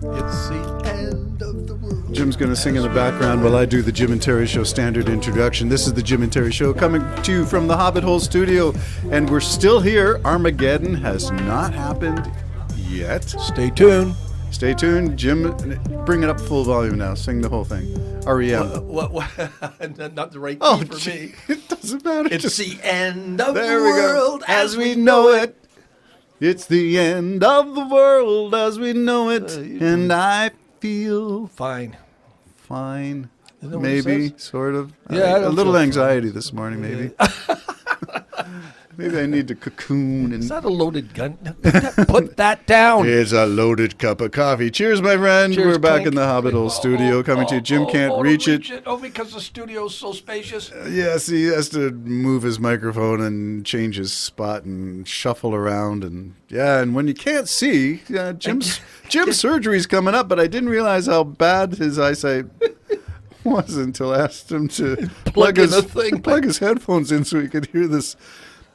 It's the end of the world. Jim's going to sing in the background while I do the Jim and Terry Show standard introduction. This is the Jim and Terry Show coming to you from the Hobbit Hole studio, and we're still here. Armageddon has not happened yet. Stay tuned. Stay tuned. Jim, bring it up full volume now. Sing the whole thing. REM. What? Not the right key for me. It doesn't matter. It's the end of There the we go. world As we know it. It's the end of the world as we know it, and I feel fine. Fine. Isn't that what Maybe, it says? sort of. Yeah, I a don't little feel anxiety this morning, maybe. Maybe I need to cocoon. Is that a loaded gun? Put that down. It's a loaded cup of coffee. Cheers, my friend. Cheers, We're back clink. in the Hobbit Hole studio coming to you. Jim can't reach it. Oh, because the studio's so spacious. Yes, he has to move his microphone and change his spot and shuffle around. And when you can't see, Jim's surgery's coming up, but I didn't realize how bad his eyesight was until I asked him to plug his headphones in so he could hear this.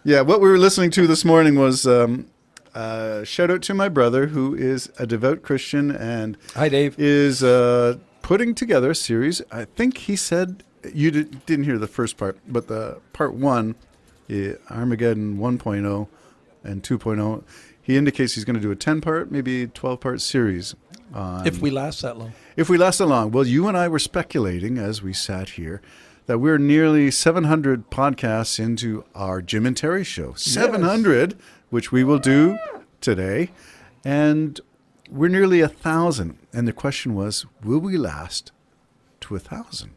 Yeah, what we were listening to this morning was shout out to my brother, who is a devout Christian and Hi, Dave. is putting together a series. I think he said, you didn't hear the first part, but the part one, Armageddon 1.0 and 2.0, he indicates he's going to do a 10-part, maybe 12-part series. If we last that long. If we last that long. Well, you and I were speculating as we sat here that we're nearly 700 podcasts into our Jim and Terry Show. 700, which we will do today. And we're nearly 1,000. And the question was, will we last to 1,000?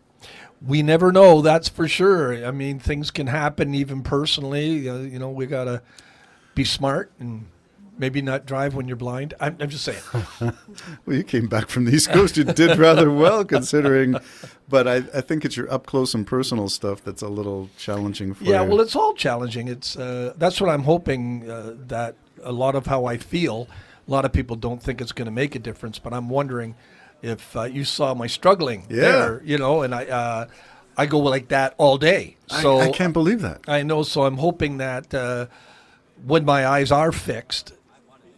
We never know, that's for sure. I mean, things can happen even personally. We got to be smart and maybe not drive when you're blind. I'm just saying. Well, you came back from the East Coast. You did rather well considering. But I think it's your up-close and personal stuff that's a little challenging for you. Yeah, well, it's all challenging. It's that's what I'm hoping, that a lot of how I feel, a lot of people don't think it's going to make a difference. But I'm wondering if you saw my struggling there, and I go like that all day. So I can't believe that. I know. So I'm hoping that when my eyes are fixed,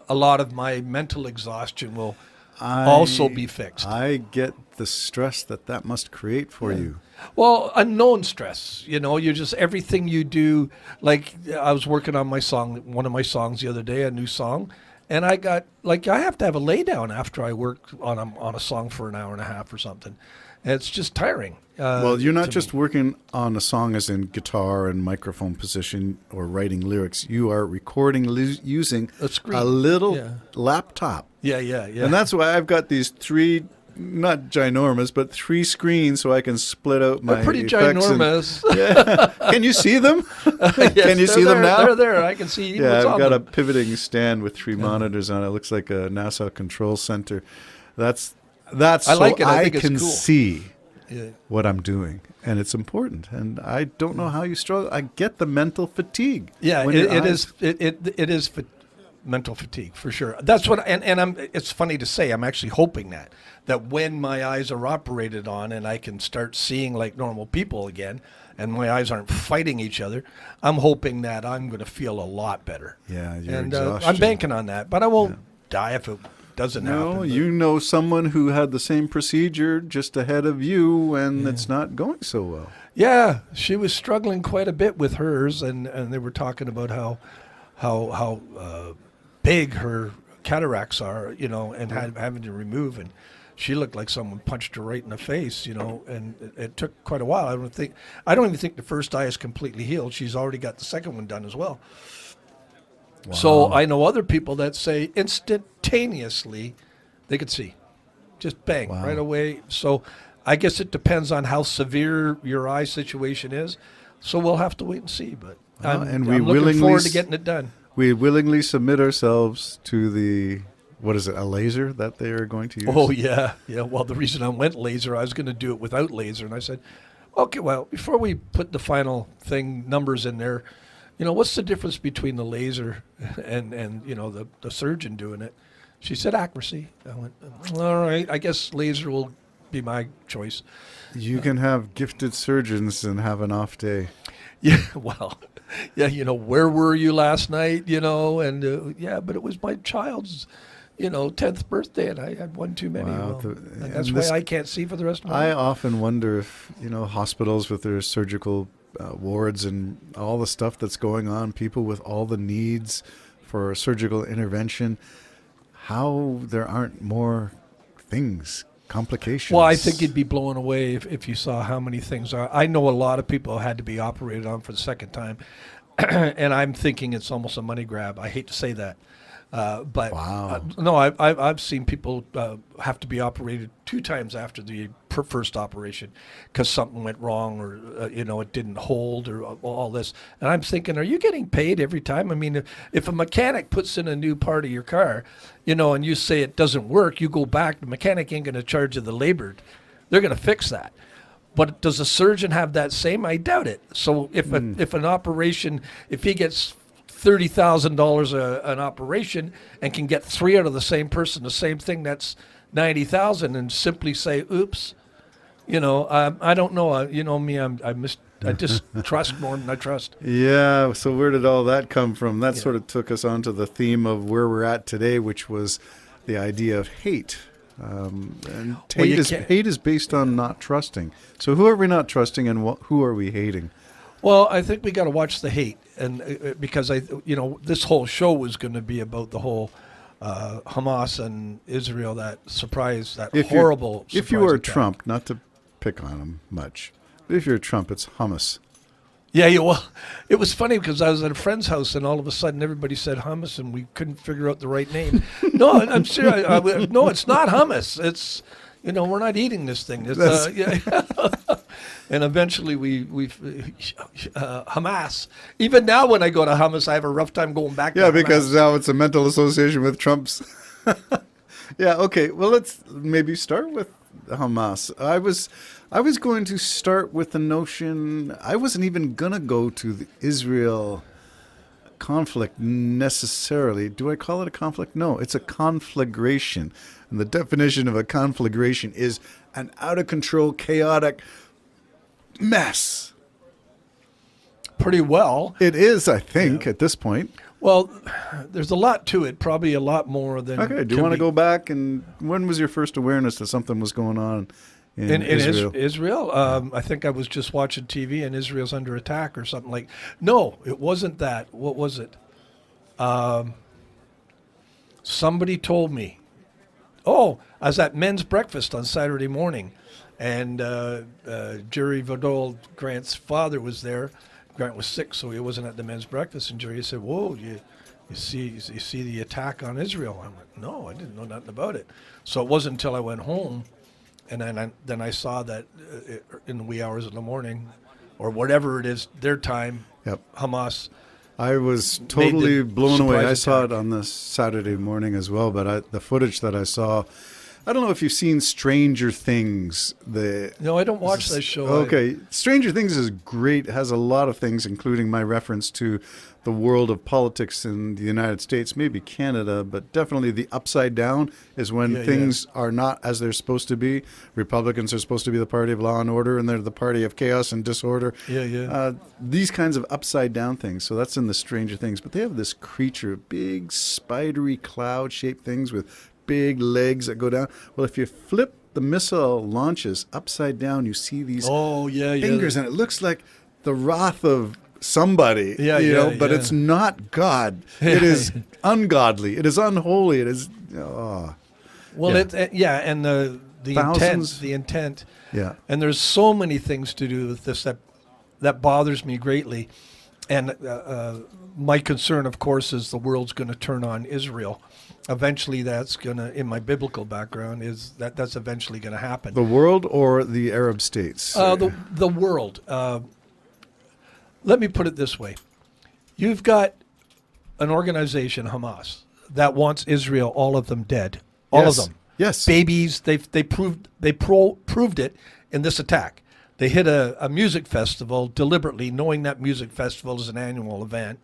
a lot of my mental exhaustion will also be fixed. I get the stress that must create for you. Well, unknown stress. You're just everything you do. Like I was working on one of my songs the other day, a new song, and I have to have a lay down after I work on a song for an hour and a half or something. And it's just tiring. Well, you're not just working on a song as in guitar and microphone position or writing lyrics. You are recording using a little laptop. Yeah. And that's why I've got these three, not ginormous, but three screens so I can split out my They're pretty effects ginormous. Can you see them? Yes, Can you see them now? They're there. I can see Yeah, what's I've on got them. a pivoting stand with three monitors on it. It looks like a NASA control center. That's I like it. I I think it's can cool. see Yeah. what I'm doing, and it's important. And I don't know how you struggle. I get the mental fatigue. Yeah, when your eyes- it is mental fatigue for sure. That's what, and it's funny to say. I'm actually hoping that when my eyes are operated on and I can start seeing like normal people again, and my eyes aren't fighting each other, I'm hoping that I'm going to feel a lot better. Yeah, your and exhaustion. I'm banking on that, but I won't die if it doesn't happen. No, but- you know someone who had the same procedure just ahead of you, and it's not going so well. Yeah, she was struggling quite a bit with hers, and they were talking about how big her cataracts are, and having to remove, and she looked like someone punched her right in the face, and it took quite a while. I don't even think the first eye is completely healed. She's already got the second one done as well. Wow. So I know other people that say instantaneously they could see, just bang, right away. So I guess it depends on how severe your eye situation is. So we'll have to wait and see. But I'm looking forward to getting it done. We willingly submit ourselves to a laser that they are going to use? Oh, yeah. Yeah, well, the reason I went laser, I was going to do it without laser. And I said, okay, well, before we put the final numbers in there, what's the difference between the laser and the surgeon doing it? She said accuracy. I went, all right, I guess laser will be my choice. You can have gifted surgeons and have an off day. Yeah, well, yeah, where were you last night, and but it was my child's 10th birthday, and I had one too many. Wow, And that's why I can't see for the rest of my I life. often wonder if, hospitals with their surgical wards and all the stuff that's going on, people with all the needs for surgical intervention, how there aren't more things, complications. Well, I think you'd be blown away if you saw how many things are. I know a lot of people had to be operated on for the second time, and I'm thinking it's almost a money grab. I hate to say that. But Wow. no, I've seen people have to be operated 2 times after the first operation because something went wrong or it didn't hold or all this. And I'm thinking, are you getting paid every time? I mean, if a mechanic puts in a new part of your car, and you say it doesn't work, you go back. The mechanic ain't going to charge you the labor. They're going to fix that. But does a surgeon have that same? I doubt it. So if an operation, if he gets $30,000 an operation and can get 3 out of the same person, the same thing, that's 90,000, and simply say, "Oops," I don't know. You know me, I just trust more than I trust. Yeah, so where did all that come from? That sort of took us onto the theme of where we're at today, which was the idea of hate. And hate is based on not trusting. So who are we not trusting, and who are we hating? Well, I think we got to watch the hate, and because this whole show was going to be about the whole Hamas and Israel, that horrible. If you were attack. Trump, not to pick on him much, but if you're Trump, it's hummus. Yeah, well, it was funny because I was at a friend's house and all of a sudden everybody said hummus and we couldn't figure out the right name. No, I'm serious. No, it's not hummus. It's, we're not eating this thing. It's, and eventually we Hamas. Even now when I go to hummus, I have a rough time going back to Yeah, Hamas. because now it's a mental association with Trump's. Yeah, okay. Well, let's maybe start with Hamas. I was going to start with the notion, I wasn't even going to go to the Israel conflict necessarily. Do I call it a conflict? No, it's a conflagration. And the definition of a conflagration is an out-of-control, chaotic mess. Pretty well. It is, I think, at this point. Well, there's a lot to it, probably a lot more than. Okay, do you want to go back and when was your first awareness that something was going on in Israel? Israel? I think I was just watching TV and Israel's under attack or something like. No, it wasn't that. What was it? Somebody told me. Oh, I was at men's breakfast on Saturday morning, and Jerry Vidal, Grant's father, was there. Grant was sick, so he wasn't at the men's breakfast. And Jerry said, "Whoa, you see the attack on Israel?" I'm like, "No, I didn't know nothing about it." So it wasn't until I went home, and then I saw that in the wee hours of the morning, or whatever it is, their time. Yep. Hamas. I was totally blown away. I surprise saw attack. it on this Saturday morning as well, but the footage that I saw, I don't know if you've seen Stranger Things. No, I don't watch that show. Okay. Stranger Things is great. It has a lot of things, including my reference to the world of politics in the United States, maybe Canada, but definitely the upside down is when things are not as they're supposed to be. Republicans are supposed to be the party of law and order, and they're the party of chaos and disorder. These kinds of upside down things. So that's in the Stranger Things. But they have this creature, big spidery cloud-shaped things with big legs that go down. Well, if you flip the missile launches upside down, you see these fingers, and it looks like the wrath of somebody, but it's not God. It is ungodly. It is unholy. It is, and the intent. Yeah. And there's so many things to do with this that bothers me greatly. And my concern, of course, is the world's going to turn on Israel. Eventually, that's going to, in my biblical background, is that's eventually going to happen. The world or the Arab states? The world. Let me put it this way. You've got an organization, Hamas, that wants Israel, all of them dead. All of them. Yes. Babies, they proved it in this attack. They hit a music festival deliberately, knowing that music festival is an annual event.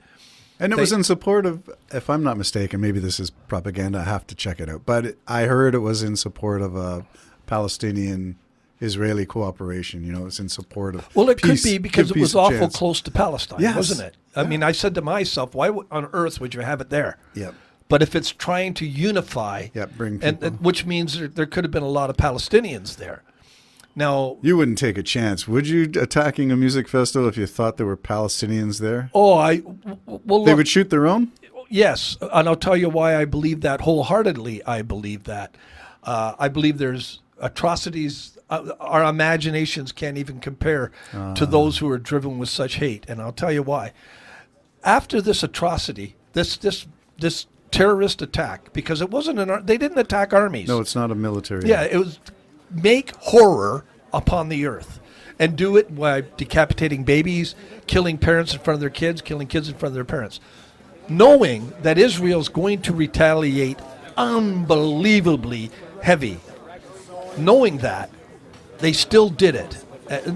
And it was in support of, if I'm not mistaken, maybe this is propaganda, I have to check it out, but I heard it was in support of a Palestinian-Israeli cooperation. It's in support of Well, it peace, could be because it was awful close to Palestine, Yes. wasn't it? I mean, I said to myself, why on earth would you have it there? Yep. But if it's trying to unify, bring people. which means there could have been a lot of Palestinians there. Now, you wouldn't take a chance, would you, attacking a music festival if you thought there were Palestinians there? Well, They would shoot their own? Yes, and I'll tell you why I believe that wholeheartedly. I believe that. I believe there's atrocities. Our imaginations can't even compare to those who are driven with such hate, and I'll tell you why. After this atrocity, this terrorist attack, because it wasn't they didn't attack armies. No, it's not a military. Yeah, it was make horror upon the earth, and do it by decapitating babies, killing parents in front of their kids, killing kids in front of their parents, knowing that Israel's going to retaliate unbelievably heavy. Knowing that, they still did it.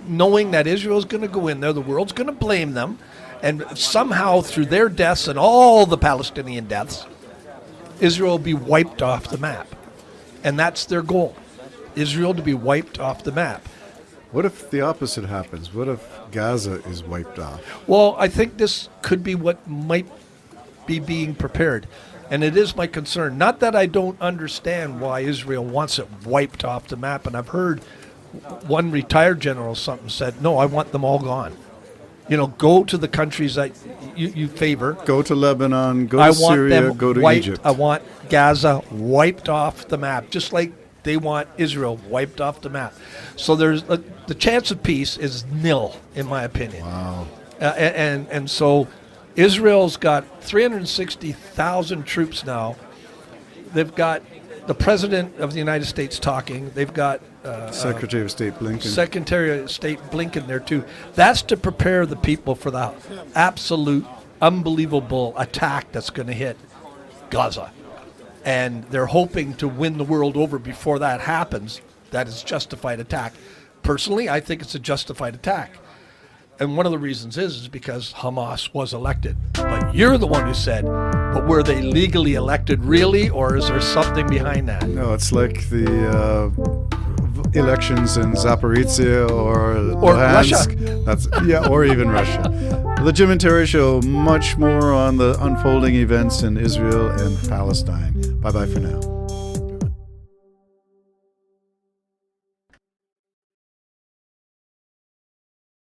Knowing that Israel's going to go in there, the world's going to blame them, and somehow through their deaths and all the Palestinian deaths, Israel will be wiped off the map. And that's their goal, Israel to be wiped off the map. What if the opposite happens? What if Gaza is wiped off? Well, I think this could be what might be being prepared. And it is my concern. Not that I don't understand why Israel wants it wiped off the map. And I've heard one retired general something said, no, I want them all gone. Go to the countries that you favor. Go to Lebanon, go to Syria, go to Egypt. I want Gaza wiped off the map, just like they want Israel wiped off the map. So there's the chance of peace is nil, in my opinion. Wow. And so Israel's got 360,000 troops now. They've got the President of the United States talking. They've got Secretary of State Blinken. Secretary of State Blinken there too. That's to prepare the people for the absolute unbelievable attack that's going to hit Gaza. And they're hoping to win the world over before that happens. That is justified attack. Personally, I think it's a justified attack. And one of the reasons is because Hamas was elected. But you're the one who said, but were they legally elected really, or is there something behind that? No, it's like the elections in Zaporizhia or Luhansk. Russia. Or even Russia. The Jim and Terry Show, much more on the unfolding events in Israel and Palestine. Bye-bye for now.